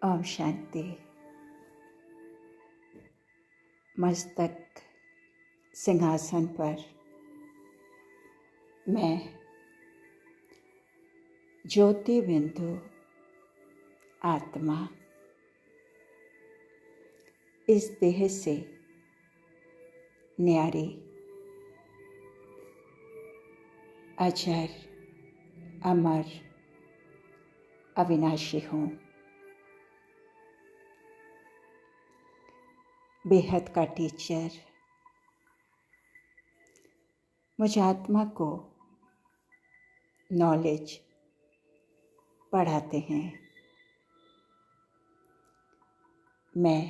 ओम शांति। मस्तक सिंहासन पर मैं ज्योति बिंदु आत्मा इस देह से न्यारी अजर अमर अविनाशी हूँ। बेहद का टीचर मुझ आत्मा को नॉलेज पढ़ाते हैं। मैं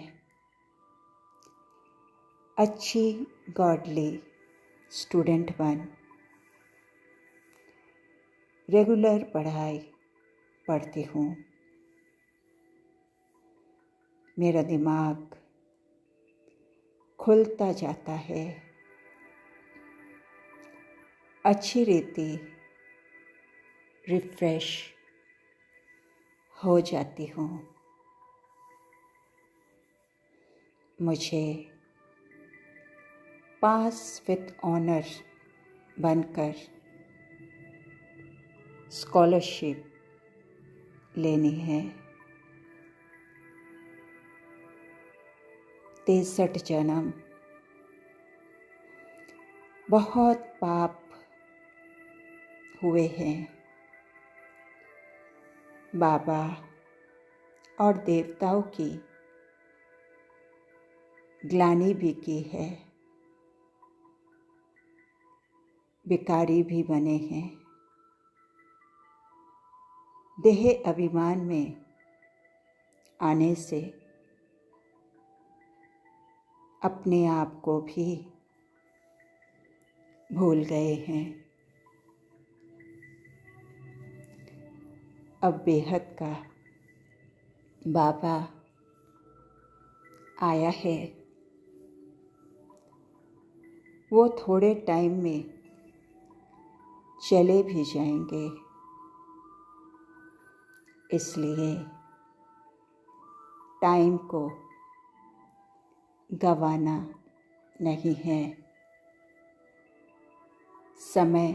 अच्छी गॉडली स्टूडेंट बन रेगुलर पढ़ाई पढ़ती हूँ। मेरा दिमाग खुलता जाता है। अच्छी रीति रिफ्रेश हो जाती हूँ। मुझे पास विथ ऑनर बनकर स्कॉलरशिप लेनी है। 63 जन्म बहुत पाप हुए हैं। बाबा और देवताओं की ग्लानि भी की है। भिखारी भी बने हैं। देह अभिमान में आने से अपने आप को भी भूल गए हैं। अब बेहद का बाबा आया है। वो थोड़े टाइम में चले भी जाएंगे, इसलिए टाइम को गंवाना नहीं है। समय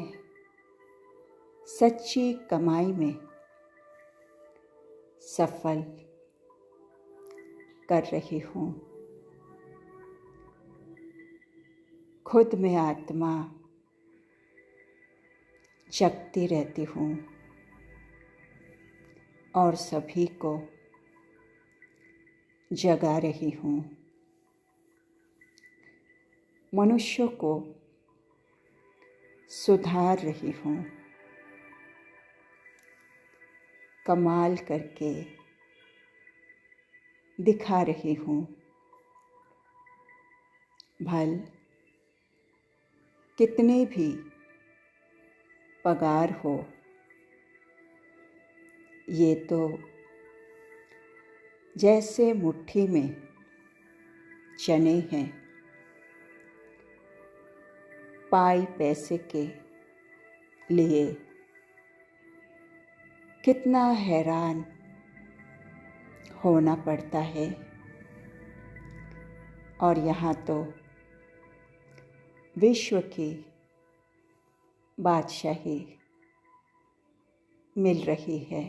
सच्ची कमाई में सफल कर रही हूँ। खुद में आत्मा जगती रहती हूँ और सभी को जगा रही हूँ। मनुष्यों को सुधार रही हूँ। कमाल करके दिखा रही हूँ। भल कितने भी पगार हो, ये तो जैसे मुट्ठी में चने हैं। पाई पैसे के लिए कितना हैरान होना पड़ता है, और यहाँ तो विश्व की बादशाही मिल रही है।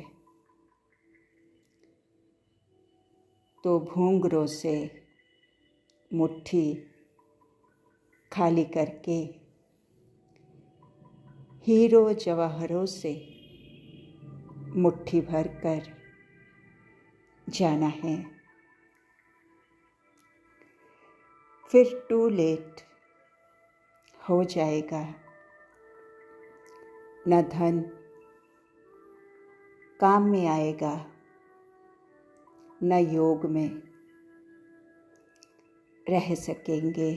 तो भूंगरों से मुट्ठी खाली करके हीरो जवाहरों से मुट्ठी भर कर जाना है। फिर टू लेट हो जाएगा। न धन काम में आएगा, न योग में रह सकेंगे।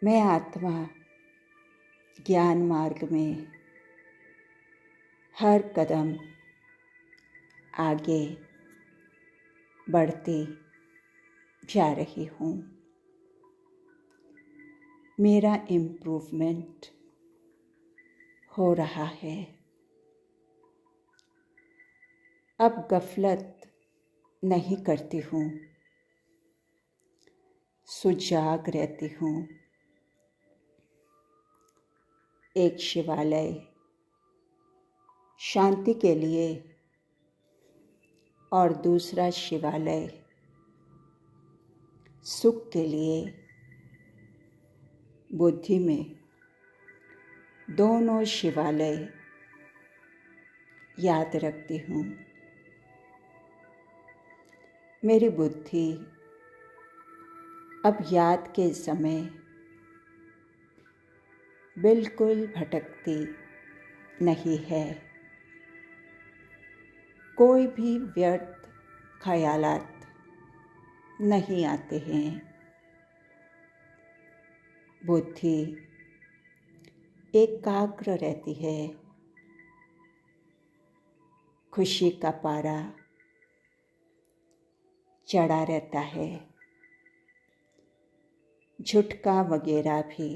मैं आत्मा ज्ञान मार्ग में हर कदम आगे बढ़ती जा रही हूँ। मेरा इम्प्रूवमेंट हो रहा है। अब गफलत नहीं करती हूँ, सुजाग रहती हूँ। एक शिवालय शांति के लिए और दूसरा शिवालय सुख के लिए, बुद्धि में दोनों शिवालय याद रखती हूँ। मेरी बुद्धि अब याद के समय बिल्कुल भटकती नहीं है। कोई भी व्यर्थ ख्यालात नहीं आते हैं। बुद्धि एकाग्र रहती है। खुशी का पारा चढ़ा रहता है। झुटका वगैरह भी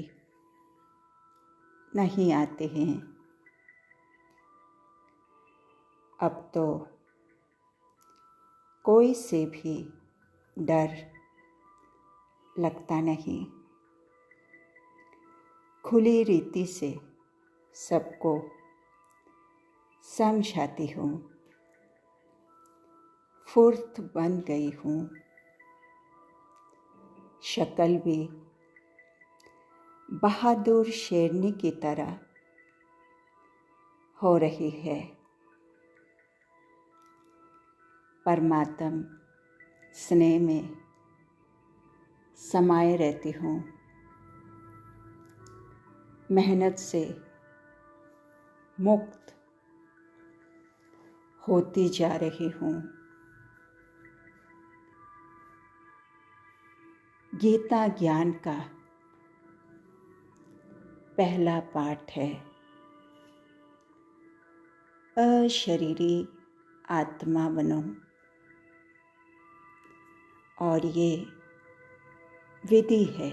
नहीं आते हैं। अब तो कोई से भी डर लगता नहीं। खुली रीति से सबको समझाती हूँ। फुर्त बन गई हूँ। शक्ल भी बहादुर शेरनी की तरह हो रही है। परमात्म स्नेह में समाये रहती हूँ। मेहनत से मुक्त होती जा रही हूँ। गीता ज्ञान का पहला पाठ है। अशरीरी आत्मा बनो। और ये विधि है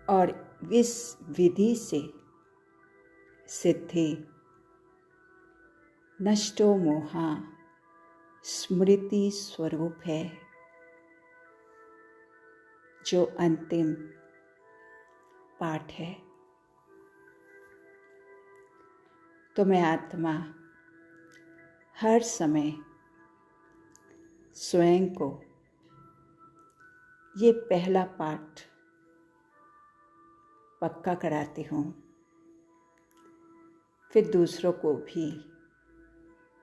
और इस विधि से सिद्धि नष्टो मोहा स्मृति स्वरूप है, जो अंतिम पाठ है। तो मैं आत्मा हर समय स्वयं को ये पहला पाठ पक्का कराती हूँ, फिर दूसरों को भी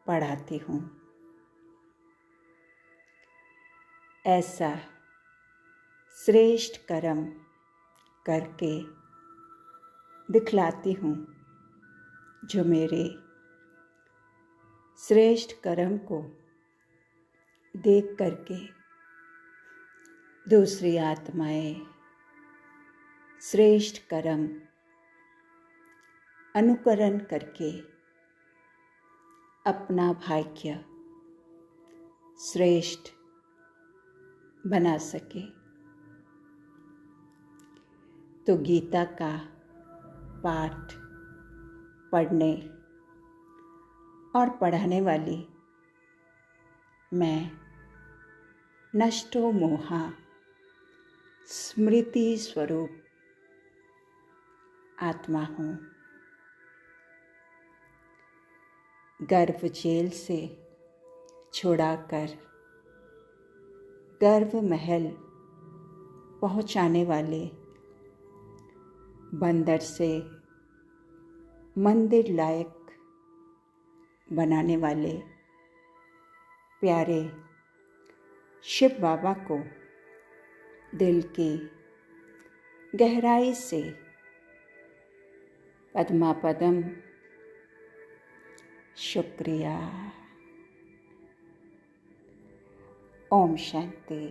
पढ़ाती हूँ। ऐसा श्रेष्ठ कर्म करके दिखलाती हूँ, जो मेरे श्रेष्ठ कर्म को देख करके दूसरी आत्माएं श्रेष्ठ कर्म अनुकरण करके अपना भाग्य श्रेष्ठ बना सके। तो गीता का पाठ पढ़ने और पढ़ाने वाली मैं नष्टो मोहा स्मृति स्वरूप आत्मा हूँ। गर्भ जेल से छुड़ाकर गर्भ महल पहुँचाने वाले, बंदर से मंदिर लायक बनाने वाले प्यारे शिव बाबा को दिल की गहराई से पद्मापदम शुक्रिया। ओम शांति।